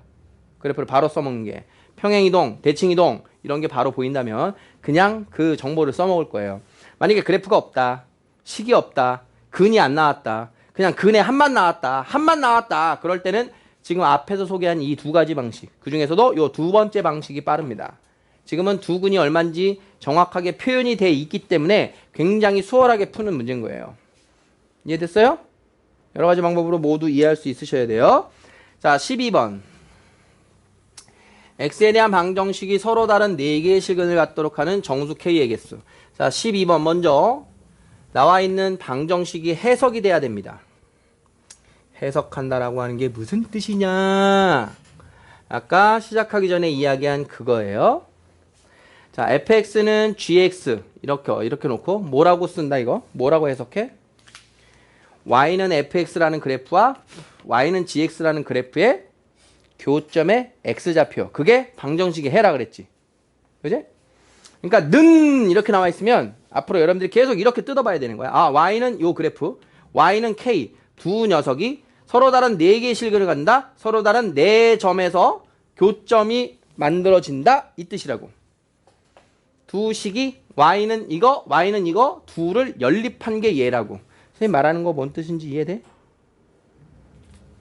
그래프를 바로 써먹는 게. 평행이동, 대칭이동 이런 게 바로 보인다면 그냥 그 정보를 써먹을 거예요. 만약에 그래프가 없다. 식이 없다. 근이 안 나왔다. 그냥 근의 합만 나왔다. 그럴 때는 지금 앞에서 소개한 이 두 가지 방식. 그 중에서도 이 두 번째 방식이 빠릅니다. 지금은 두 근이 얼마인지 정확하게 표현이 돼 있기 때문에 굉장히 수월하게 푸는 문제인 거예요. 이해됐어요? 여러 가지 방법으로 모두 이해할 수 있으셔야 돼요. 자, 12번. x에 대한 방정식이 서로 다른 4개의 실근을 갖도록 하는 정수 k의 개수. 자, 12번 먼저 나와 있는 방정식이 해석이 돼야 됩니다. 해석한다라고 하는 게 무슨 뜻이냐? 아까 시작하기 전에 이야기한 그거예요. 자, fx는 gx 이렇게 놓고 뭐라고 쓴다 이거? 뭐라고 해석해? y는 fx라는 그래프와 y는 gx라는 그래프의 교점의 x좌표. 그게 방정식의 해라 그랬지. 그지? 그러니까 는 이렇게 나와 있으면 앞으로 여러분들이 계속 이렇게 뜯어봐야 되는 거야. 아, y는 요 그래프, y는 k 두 녀석이 서로 다른 4개의 실근을 갖는다. 서로 다른 4점에서 교점이 만들어진다. 이 뜻이라고. 두 식이 y는 이거 둘을 연립한 게 얘라고. 선생님 말하는 거 뭔 뜻인지 이해돼?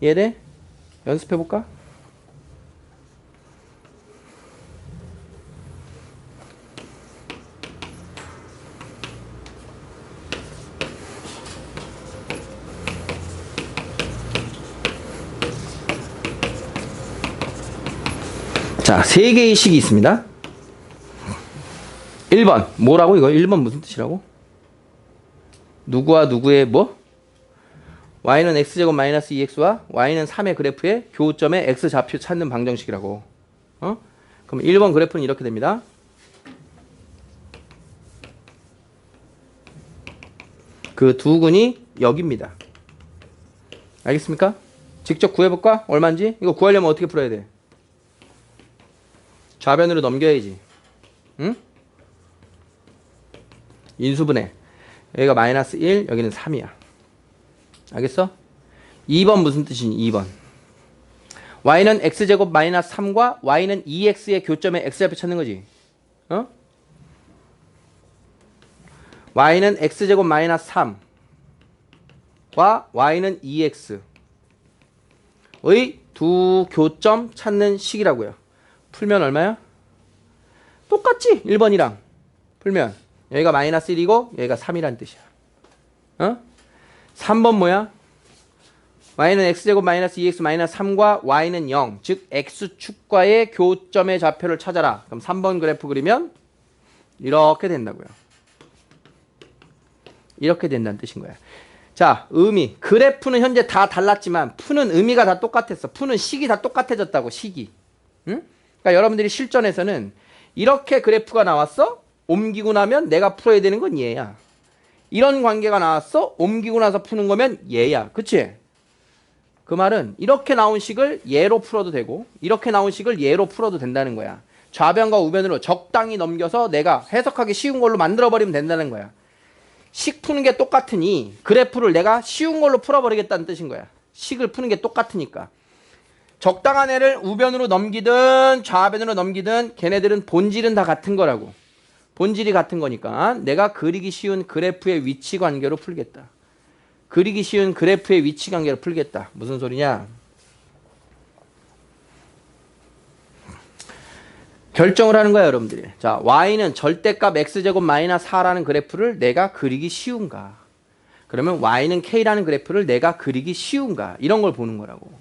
이해돼? 연습해볼까? 자, 3개의 식이 있습니다. 1번 뭐라고 이거? 1번 무슨 뜻이라고? 누구와 누구의 뭐? y는 x제곱 마이너스 2x와 y는 3의 그래프의 교점의 x좌표 찾는 방정식이라고. 어? 그럼 1번 그래프는 이렇게 됩니다. 그 두 근이 여기입니다. 알겠습니까? 직접 구해볼까? 얼마인지? 이거 구하려면 어떻게 풀어야 돼? 좌변으로 넘겨야지. 응? 인수분해. 여기가 마이너스 1, 여기는 3이야. 알겠어? 2번 무슨 뜻이니? 2번. y는 x제곱 마이너스 3과 y는 2x의 교점의 x좌표 찾는 거지. 어? y는 x제곱 마이너스 3과 y는 2x의 두 교점 찾는 식이라고요. 풀면 얼마야? 똑같지? 1번이랑. 풀면 여기가 마이너스 1이고 여기가 3이란 뜻이야. 어? 3번 뭐야? y는 x제곱 마이너스 2x 마이너스 3과 y는 0. 즉 x축과의 교점의 좌표를 찾아라. 그럼 3번 그래프 그리면 이렇게 된다고요. 이렇게 된다는 뜻인 거야. 자, 의미. 그래프는 현재 다 달랐지만 푸는 의미가 다 똑같았어. 푸는 식이 다 똑같아졌다고. 식이. 응? 그러니까 여러분들이 실전에서는 이렇게 그래프가 나왔어? 옮기고 나면 내가 풀어야 되는 건 얘야. 이런 관계가 나왔어? 옮기고 나서 푸는 거면 얘야. 그치? 그 말은 이렇게 나온 식을 얘로 풀어도 되고 이렇게 나온 식을 얘로 풀어도 된다는 거야. 좌변과 우변으로 적당히 넘겨서 내가 해석하기 쉬운 걸로 만들어버리면 된다는 거야. 식 푸는 게 똑같으니 그래프를 내가 쉬운 걸로 풀어버리겠다는 뜻인 거야. 식을 푸는 게 똑같으니까. 적당한 애를 우변으로 넘기든 좌변으로 넘기든 걔네들은 본질은 다 같은 거라고. 본질이 같은 거니까 내가 그리기 쉬운 그래프의 위치 관계로 풀겠다. 그리기 쉬운 그래프의 위치 관계로 풀겠다. 무슨 소리냐? 결정을 하는 거야, 여러분들이. 자, y는 절대값 x제곱 마이너스 4라는 그래프를 내가 그리기 쉬운가? 그러면 y는 k라는 그래프를 내가 그리기 쉬운가? 이런 걸 보는 거라고.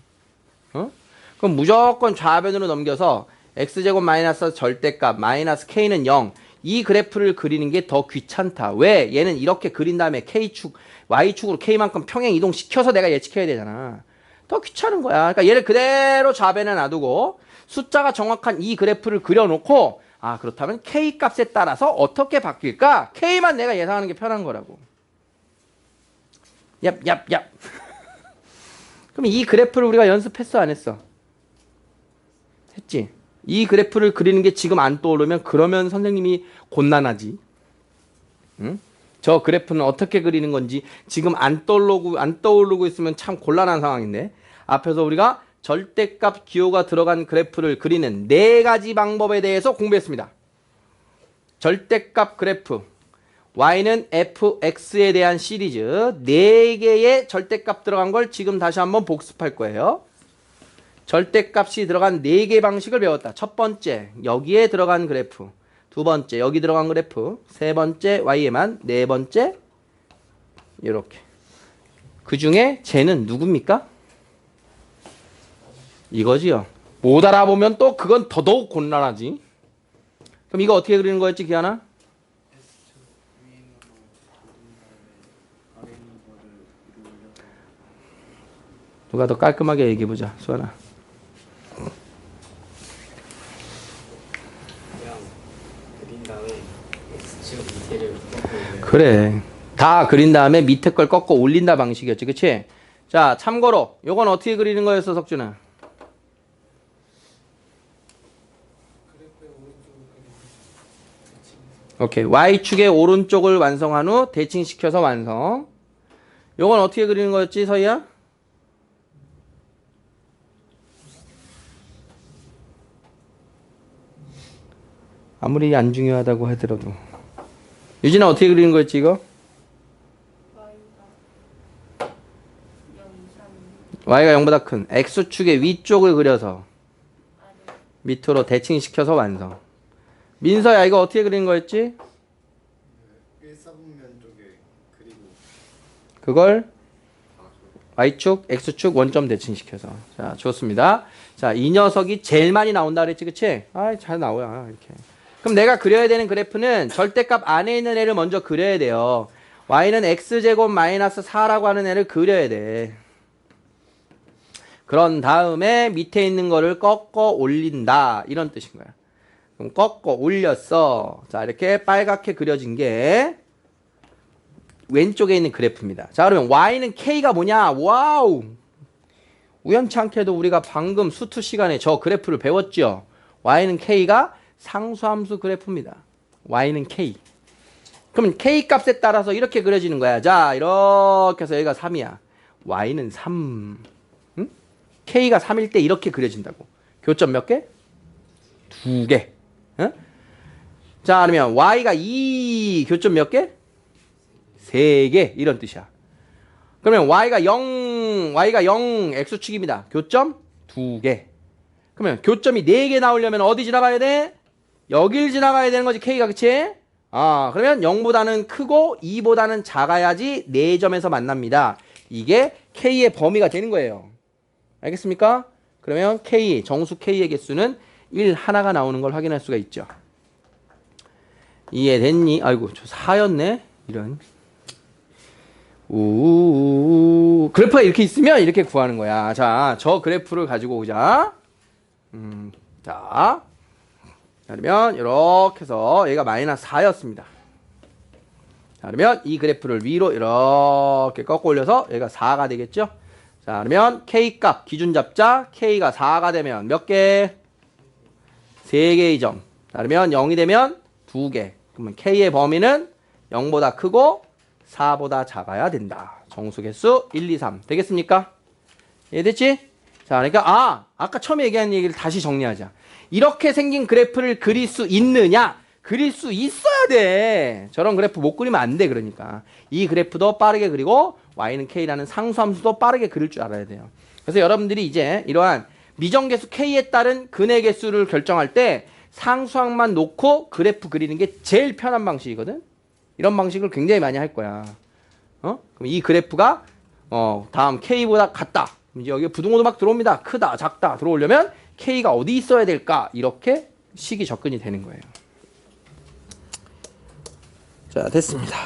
어? 그럼 무조건 좌변으로 넘겨서 x제곱 마이너스 절대값 마이너스 k는 0. 이 그래프를 그리는 게 더 귀찮다. 왜? 얘는 이렇게 그린 다음에 k축, y축으로 k만큼 평행 이동시켜서 내가 예측해야 되잖아. 더 귀찮은 거야. 그러니까 얘를 그대로 좌변에 놔두고 숫자가 정확한 이 그래프를 그려놓고 아 그렇다면 k 값에 따라서 어떻게 바뀔까? k만 내가 예상하는 게 편한 거라고. 얍. 그럼 이 그래프를 우리가 연습했어 안 했어? 했지. 이 그래프를 그리는 게 지금 안 떠오르면 그러면 선생님이 곤란하지. 응? 저 그래프는 어떻게 그리는 건지 지금 안 떠오르고 있으면 참 곤란한 상황인데 앞에서 우리가 절대값 기호가 들어간 그래프를 그리는 4가지 방법에 대해서 공부했습니다. 절대값 그래프 y는 fx에 대한 시리즈 4개의 절대값 들어간 걸 지금 다시 한번 복습할 거예요. 절대값이 들어간 4개 방식을 배웠다. 첫 번째 여기에 들어간 그래프, 두 번째 여기 들어간 그래프, 세 번째 y에만, 네 번째 이렇게. 그 중에 쟤는 누굽니까? 이거지요. 못 알아보면 또 그건 더더욱 곤란하지. 그럼 이거 어떻게 그리는 거였지, 기아나? 누가 더 깔끔하게 얘기해보자, 수아나. 그래. 다 그린 다음에 밑에 걸 꺾어 올린다 방식이었지, 그치? 자, 참고로 요건 어떻게 그리는 거였어, 석준아? 오케이. Y축의 오른쪽을 완성한 후 대칭시켜서 완성. 요건 어떻게 그리는 거였지, 서희야? 아무리 안 중요하다고 하더라도. 유진아 어떻게 그리는 거였지, 이거? Y가 0보다 큰 X축의 위쪽을 그려서 밑으로 대칭시켜서 완성. 민서야 이거 어떻게 그리는 거였지? 일사분면 쪽에 그리고 그걸 Y축, X축 원점 대칭시켜서. 자, 좋습니다. 자, 이 녀석이 제일 많이 나온다 그랬지, 그치? 아, 잘 나와요, 이렇게. 그럼 내가 그려야 되는 그래프는 절대값 안에 있는 애를 먼저 그려야 돼요. Y는 X제곱 마이너스 4라고 하는 애를 그려야 돼. 그런 다음에 밑에 있는 거를 꺾어 올린다. 이런 뜻인 거야. 그럼 꺾어 올렸어. 자, 이렇게 빨갛게 그려진 게 왼쪽에 있는 그래프입니다. 자, 그러면 y는 k가 뭐냐? 와우! 우연치 않게도 우리가 방금 수투 시간에 저 그래프를 배웠죠? y는 k가 상수함수 그래프입니다. y는 k. 그러면 k 값에 따라서 이렇게 그려지는 거야. 자, 이렇게 해서 여기가 3이야. y는 3. 응? k가 3일 때 이렇게 그려진다고. 교점 몇 개? 2개. 응? 자, 그러면 y가 2, 교점 몇 개? 3개. 이런 뜻이야. 그러면 y가 0, x축입니다. 교점 2개. 그러면 교점이 4개 나오려면 어디 지나가야 돼? 여길 지나가야 되는 거지, k가. 그치? 아, 그러면 0보다는 크고 2보다는 작아야지 4점에서 만납니다. 이게 k의 범위가 되는 거예요. 알겠습니까? 그러면 k, 정수 k의 개수는 1 하나가 나오는 걸 확인할 수가 있죠. 이해됐니? 아이고, 저 4였네? 이런. 그래프가 이렇게 있으면 이렇게 구하는 거야. 자, 저 그래프를 가지고 오자. 자, 그러면 이렇게 해서 얘가 마이너스 4였습니다. 자, 그러면 이 그래프를 위로 이렇게 꺾어 올려서 얘가 4가 되겠죠? 자, 그러면 K값 기준 잡자. K가 4가 되면 몇 개? 3개의 점. 자, 그러면 0이 되면 2개. 그러면 K의 범위는 0보다 크고 4보다 작아야 된다. 정수 개수 1, 2, 3. 되겠습니까? 이해됐지? 자, 그러니까 아까 처음에 얘기한 얘기를 다시 정리하자. 이렇게 생긴 그래프를 그릴 수 있느냐? 그릴 수 있어야 돼. 저런 그래프 못 그리면 안 돼. 그러니까 이 그래프도 빠르게 그리고 y는 k라는 상수함수도 빠르게 그릴 줄 알아야 돼요. 그래서 여러분들이 이제 이러한 미정계수 k에 따른 근의 개수를 결정할 때 상수항만 놓고 그래프 그리는 게 제일 편한 방식이거든. 이런 방식을 굉장히 많이 할 거야. 그럼 이 그래프가 다음 k보다 같다. 이제 여기 부등호도 막 들어옵니다. 크다, 작다 들어오려면 k가 어디 있어야 될까? 이렇게 식이 접근이 되는 거예요. 자, 됐습니다.